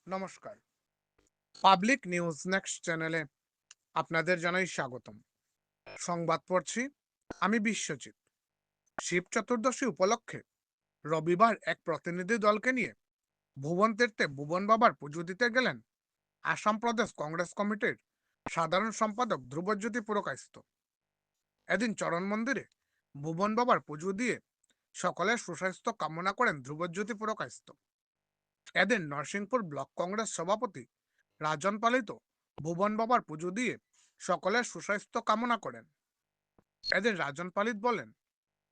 নমস্কার। Public news next চ্যানেলে আপনাদের জানাই স্বাগতম। সংবাদ পড়ছি আমি বিশ্বজিৎ। শিব চতুর্দশী উপলক্ষে রবিবার এক প্রতিনিধি দলকে নিয়ে ভুবন তীর্থে ভুবন বাবার পুজো দিতে গেলেন আসাম প্রদেশ কংগ্রেস কমিটির সাধারণ সম্পাদক ধ্রুবজ্যোতি পুরকায়স্থ। এদিন চরণ মন্দিরে ভুবন বাবার পুজো দিয়ে সকলের সুস্বাস্থ্য কামনা করেন ধ্রুবজ্যোতি পুরকায়স্থ। এদিন নরসিংপুর ব্লক কংগ্রেস সভাপতি রাজন পালিত ভুবন বাবার পুজো দিয়ে সকলের সুস্বাস্থ্য কামনা করেন। এদিন রাজন পালিত বলেন,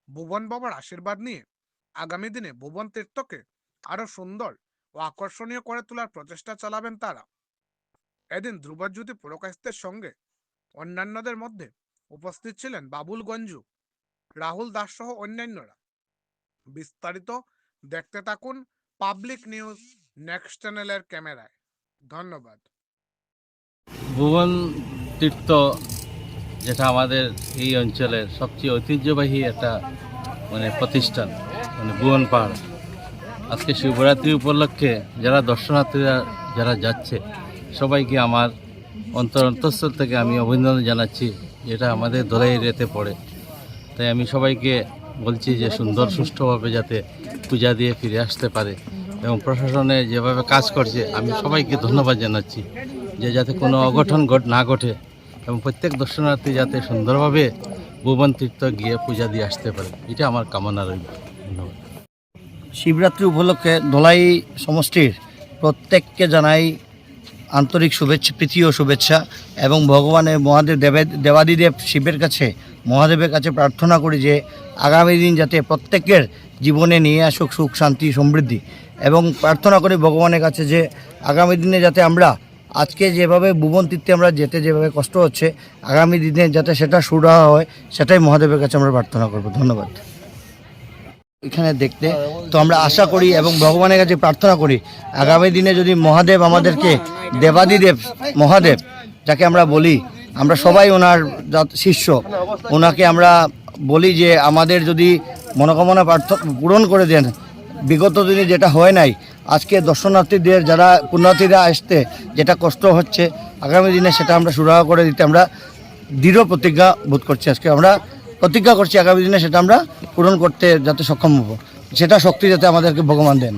ভুবন বাবার আশীর্বাদ নিয়ে আগামী দিনে ভুবন তীর্থকে আরো সুন্দর ও আকর্ষণীয় করে তোলার প্রচেষ্টা চালাবেন তারা। এদিন ধ্রুবজ্যোতি পুরকায়স্থের সঙ্গে অন্যান্যদের মধ্যে উপস্থিত ছিলেন বাবুল গঞ্জু, রাহুল দাস সহ অন্যান্যরা। বিস্তারিত দেখতে থাকুন পাবলিক নিউজ নেক্সট চ্যানেলের ক্যামেরায়। ধন্যবাদ। ভুবন তীর্থ যেটা আমাদের এই অঞ্চলের সবচেয়ে ঐতিহ্যবাহী একটা প্রতিষ্ঠান ভুবন পাহাড়। আজকে শিবরাত্রি উপলক্ষে যারা দর্শনার্থীরা যারা যাচ্ছে সবাইকে আমার অন্তঃস্থল থেকে আমি অভিনন্দন জানাচ্ছি। এটা আমাদের দোলাই এরিয়াতে পড়ে, তাই আমি সবাইকে বলছি যে সুন্দর সুষ্ঠুভাবে যাতে পূজা দিয়ে ফিরে আসতে পারে এবং প্রশাসনে যেভাবে কাজ করছে আমি সবাইকে ধন্যবাদ জানাচ্ছি যে যাতে কোনো অঘটন না ঘটে এবং প্রত্যেক দর্শনার্থী যাতে সুন্দরভাবে ভুবন তীর্থ গিয়ে পূজা দিয়ে আসতে পারে, এটা আমার কামনা রইল। ধন্যবাদ। শিবরাত্রি উপলক্ষে ধলাই সমষ্টির প্রত্যেককে জানাই আন্তরিক শুভেচ্ছা, প্রীতি ও শুভেচ্ছা এবং ভগবানের মহাদেব দেবাদিদেব শিবের কাছে মহাদেবের কাছে প্রার্থনা করি যে আগামী দিন যাতে প্রত্যেকের জীবনে নিয়ে আসুক সুখ শান্তি সমৃদ্ধি, এবং প্রার্থনা করি ভগবানের কাছে যে আগামী দিনে যাতে আমরা আজকে যেভাবে ভুবন তীর্থে আমরা যেতে যেভাবে কষ্ট হচ্ছে আগামী দিনে যাতে সেটা সুরাহা হয়, সেটাই মহাদেবের কাছে আমরা প্রার্থনা করব। ধন্যবাদ। এখানে দেখতে তো আমরা আশা করি এবং ভগবানের কাছে প্রার্থনা করি আগামী দিনে যদি মহাদেব আমাদেরকে দেবাদিদেব মহাদেব যাকে আমরা বলি, আমরা সবাই ওনার শিষ্য, ওনাকে আমরা বলি যে আমাদের যদি মনোকামনা পূরণ করে দেন। বিগত দিনে যেটা হয় নাই, আজকে দর্শনার্থীদের যারা পুণ্যার্থীরা আসতে যেটা কষ্ট হচ্ছে আগামী দিনে সেটা আমরা সুরাহা করে দিতে আমরা দৃঢ় প্রতিজ্ঞা বোধ করছি। আজকে আমরা প্রতিজ্ঞা করছি আগামী দিনে সেটা আমরা পূরণ করতে যাতে সক্ষম হব, সেটা শক্তি যাতে আমাদেরকে ভগবান দেন।